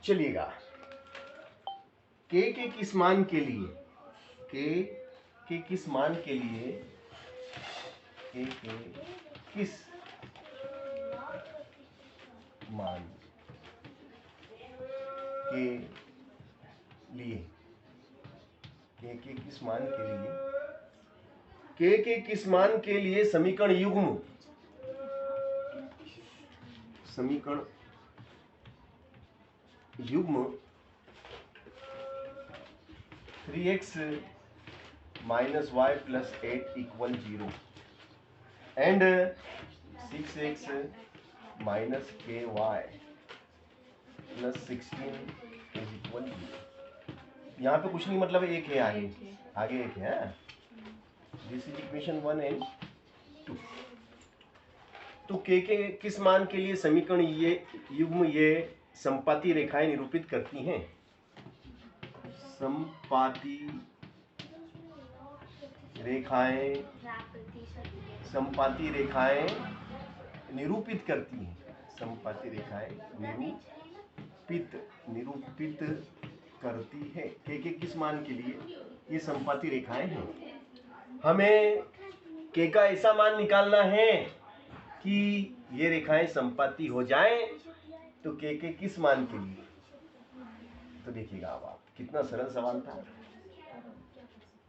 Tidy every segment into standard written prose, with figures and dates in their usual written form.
चलिएगा, के किस मान के लिए, के किस मान के लिए, के किस मान के लिए, के किस मान के लिए, के किस मान के लिए समीकरण युग्म, समीकरण युग्म 3x minus y plus 8 equal 0 and 6x minus ky plus 16 is equal 0। यहाँ पे कुछ नहीं, मतलब एक है आगे, आगे एक है। This is equation 1 and 2। तो के किस मान के लिए समीकरण ये युग्म ये संपाती रेखाएं निरूपित करती हैं, संपाती रेखाएं, संपाती रेखाएं निरूपित करती हैं, संपाती रेखाएं निरूपित करती है। के किस मान के लिए ये संपाती रेखाएं हैं। हमें के का ऐसा मान निकालना है कि ये रेखाएं संपाती हो जाएं, तो के किस मान के लिए। तो देखिएगा अब आप, कितना सरल सवाल था।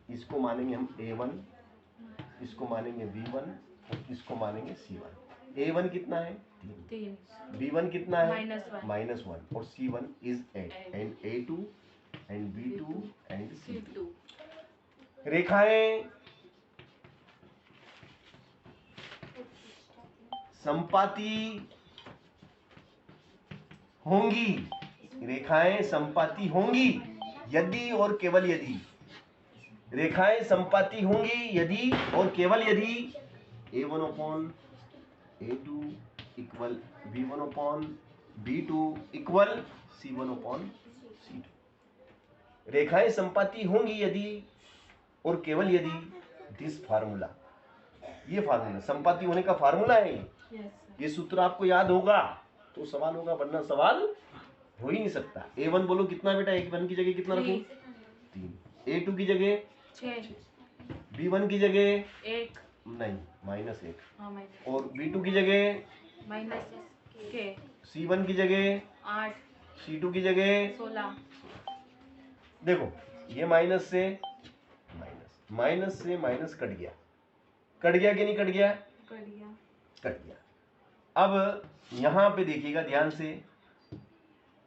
इसको मानेंगे हम a1, इसको मानेंगे b1 और इसको मानेंगे c1। a1 कितना है 3, b1 कितना है -1 और c1 is 8 and a2 and b2 and c2। रेखाएं संपाती होंगी, रेखाएं संपाती होंगी यदि और केवल यदि, रेखाएं संपाती होंगी यदि और केवल यदि a1/a2 equal b1/b2 equal c1/c2। रेखाएं संपाती होंगी यदि और केवल यदि दिस फार्मूला, ये फार्मूला संपाती होने का फार्मूला है। ये सूत्र आपको याद होगा तो सवाल होगा, वरना सवाल हो ही नहीं सकता। a1 बोलो कितना बेटा, a1 की जगह कितना रखूं 3, a2 की जगह 6, b1 की जगह 1 नहीं -1 और b2 की जगह -k, c1 की जगह 8, c2 की जगह 16। देखो ये माइनस से माइनस कट गया, कट गया कि नहीं कट गया, कट गया। अब यहां पे देखिएगा ध्यान से,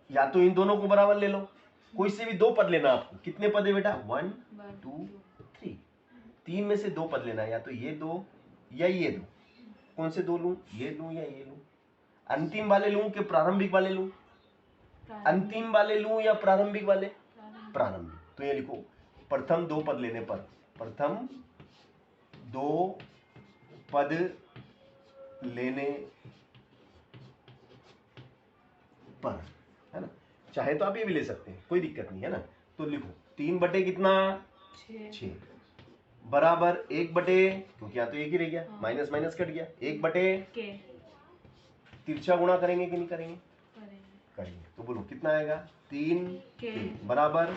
या तो इन दोनों को बराबर ले लो, कोई से भी दो पद लेना आपको। कितने पद है बेटा 1 2 3, 3 में से दो पद लेना है, या तो ये दो या ये दो। कौन से दो लूं, ये लूं या ये लूं, अंतिम वाले लूं कि प्रारंभिक वाले लूं, अंतिम वाले लूं या प्रारंभिक वाले, प्रारंभिक। तो ये लिखो प्रथम दो पद लेने पर, प्रथम दो पद लेने पर, है ना। चाहे तो आप ये भी ले सकते हैं, कोई दिक्कत नहीं है ना। तो लिखो 3 बटे कितना 6 बराबर 1 बटे, क्योंकि यहाँ तो एक ही रह गया, माइनस माइनस कट गया, 1 बटे तिरछा गुणा करेंगे कि नहीं करेंगे, करेंगे। तो बोलो कितना आएगा 3 के बराबर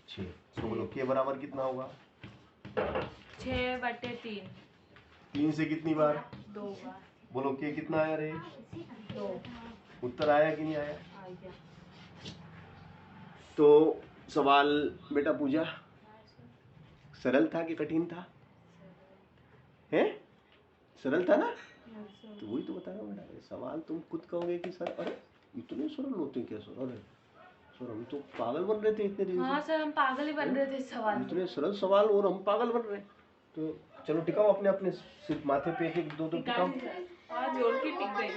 6। तो बोलो के बराबर कितना होगा 6 बटे 3, 3 से कितनी बार 2 बार। बोलो के कितना आया रे 2। उत्तर आया कि नहीं आया। तो सवाल बेटा पूजा सरल था कि कठिन था, है सरल था ना। तो वही तो बता रहा हूँ बेटा, सवाल तुम खुद कहोगे कि सर अरे इतने सरल होते क्या सर, अरे सर हम तो पागल बन रहे थे इतने दिन। हाँ सर हम पागल ही बन रहे थे सवाल, इतने सरल सवाल और हम पागल बन रहे। तो चलो टिकाओ अपने अपने सिर्फ माथे पे एक दो टिकाओ। जोड़ के टिक गई।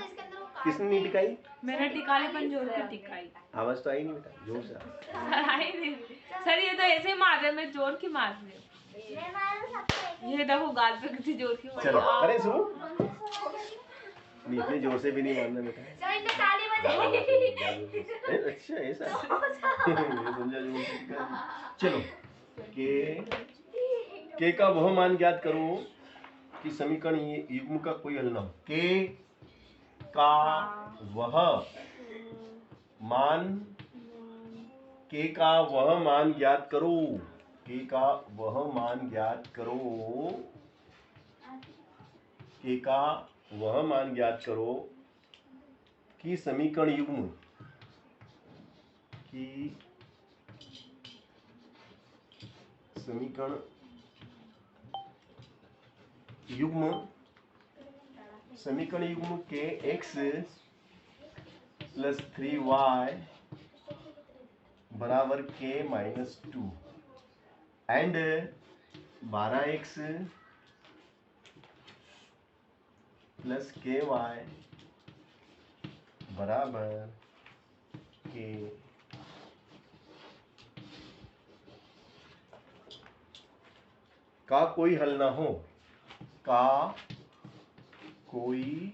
किसने नहीं टिकाई, मैंने टिकाली पर जोड़ के टिकाई। आवाज तो आई नहीं बेटा, जोर से सर आई नहीं सर, ये तो ऐसे ही मार रहे, मैं जोड़ के मार रही हूँ। ये देखो गाल पे कितनी जोर की। चलो अरे सुनो, इतने जोर से भी नहीं मारना बेटा। अच्छा ऐसा चलो के का वह मान ज्ञात करो कि समीकरण युग्म का कोई हल ना हो। के का वह मान के का वह मान ज्ञात करो, के का वह मान ज्ञात करो, के का वह मान ज्ञात करो कि समीकरण युग्म की समीकरण युग्म के x प्लस 3y बराबर k minus 2 and 12x plus ky बराबर k का कोई हल ना हो, का कोई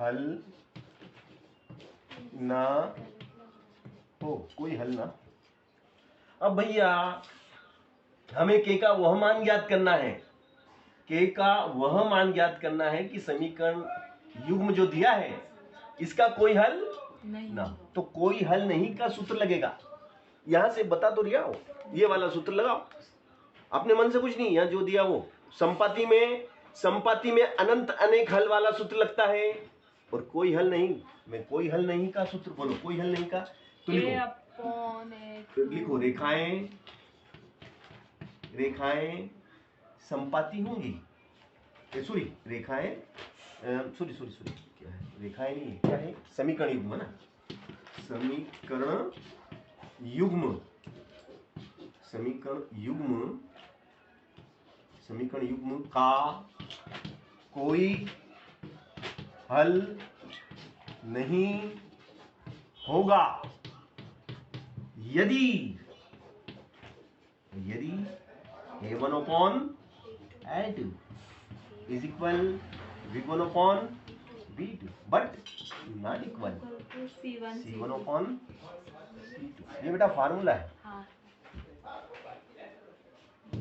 हल ना हो, कोई हल ना। अब भैया हमें के का वह मान ज्ञात करना है, के का वह मान ज्ञात करना है कि समीकरण युग्म जो दिया है इसका कोई हल नहीं ना। तो कोई हल नहीं का सूत्र लगेगा, यहां से बता तो रिया हो, ये वाला सूत्र लगाओ अपने मन से, कुछ नहीं, यहाँ जो दिया वो संपाति में अनंत अनेक हल वाला सूत्र लगता है, और कोई हल नहीं में कोई हल नहीं का सूत्र बोलो, कोई हल नहीं का तो लिखो रेखाएं संपाति होंगी, सॉरी रेखाएं सॉरी क्या है, रेखाएं नहीं है, क्या है, समीकरण युग्म ना, समीकरण युग्म का कोई हल नहीं होगा यदि a1 upon a2 is equal b1 upon b2 but not equal c1 upon c2। ये बेटा फार्मूला है, हाँ।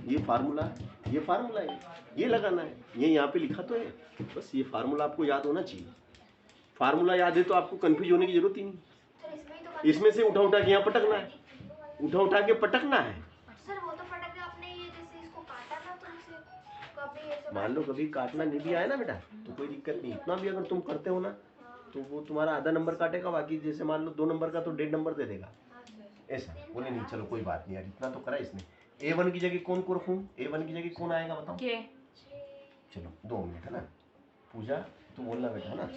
ये फार्मूला है, ये लगाना है, ये यहाँ पे लिखा तो है, बस ये फार्मूला आपको याद होना चाहिए। फार्मूला याद है तो आपको कंफ्यूज होने की जरूरत ही नहीं। इसमें से उठा के यहाँ पटकना है, उठा के पटकना है। सर वो तो पटक के आपने ये जैसे इसको काटा ना, तो इसे कभी ऐसे मान लो कभी काटना नहीं भी आया ना बेटा तो कोई दिक्कत नहीं, इतना भी अगर तुम करते हो ना तो वो तुम्हारा आधा नंबर काटेगा, बाकी जैसे मान लो 2 नंबर का तो 1.5 नंबर दे देगा, ऐसा बोले नहीं। चलो कोई बात नहीं यार, इतना तो करा इसने। A1 की जगह कौन को रखूं, A1 की जगह कौन आएगा बताओ? के। चलो 2 मिनट है ना, पूजा तो बोलना बेटा है ना,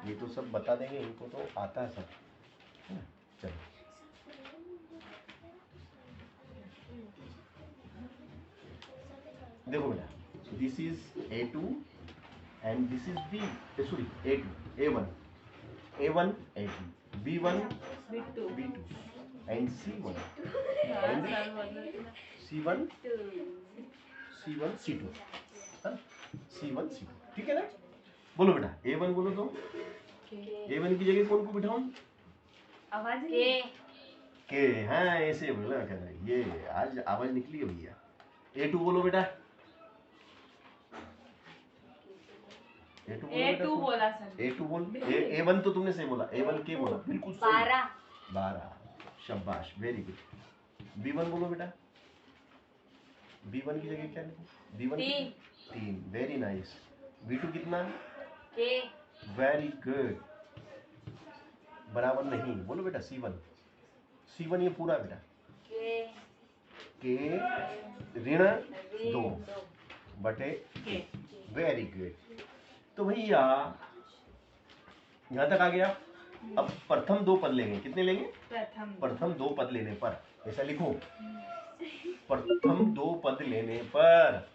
ये तो सब बता देंगे, इनको तो आता है सब, है ना? चलो देखो बेटा, this is A2 and this is B, sorry A1 A2, B1 B2 and C1 C2, हाँ C1 C2, ठीक है ना? बोलो बेटा A1 बोलो तो, A1 की जगह कौन को बिठाऊं? आवाज के, हाँ ऐसे बोलना कहना, ये आज आवाज निकली है भैया। A2 बोलो बेटा, A2 बोला सर। A2 बोल, A1 तो तुमने सही बोला, A1 के बोला, बिल्कुल सही। 12, शाबाश, वेरी गुड। B1 बोलो बेटा, B1 की जगह क्या लिखूं? B1 3, very nice. B2 कितना? वेरी गुड, बराबर नहीं बोलो बेटा। C1 ये पूरा बेटा, के ऋण 2 बटे, वेरी गुड। तो भैया यहाँ तक आ गया। अब प्रथम 2 पद लेंगे, कितने लेंगे? प्रथम 2 पद लेने पर, ऐसा लिखो, प्रथम 2 पद लेने पर,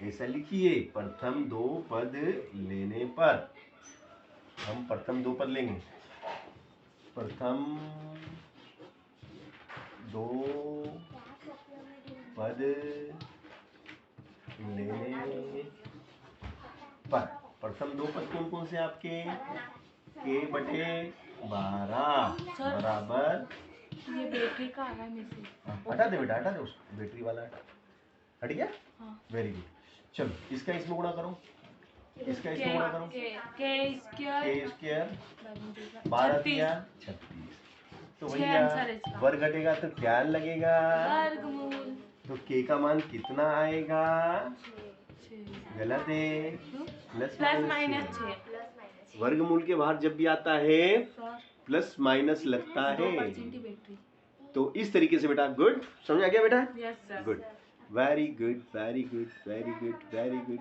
ऐसा लिखिए, प्रथम 2 पद लेने पर हम प्रथम 2 पद लेंगे, प्रथम 2 पद लेने पर, प्रथम 2 पद कौन कौन से आपके? के बटे 12 बराबर, ये बैटरी का आ रहा है मैसेज, हटा दे बेटा, हटा दे उसको, बैटरी वाला हट गया, हाँ। Very good. चलो इसका इसमें गुणा करो, इसका इसमें गुणा करो, के स्क्वायर के स्क्वायर 12 दिया 36, तो 6 भैया आंसर है इसका। वर्ग घटेगा तो क्या लगेगा, वर्गमूल तो के का मान कितना आएगा, 6 गलत है, प्लस माइनस 6 प्लस माइनस वर्गमूल के बाहर जब भी आता है प्लस माइनस लगता है। 2% की बैटरी। तो इस तरीके से बेटा, गुड, समझ आ गया बेटा, yes sir. Good, very good, very good, very good, very good.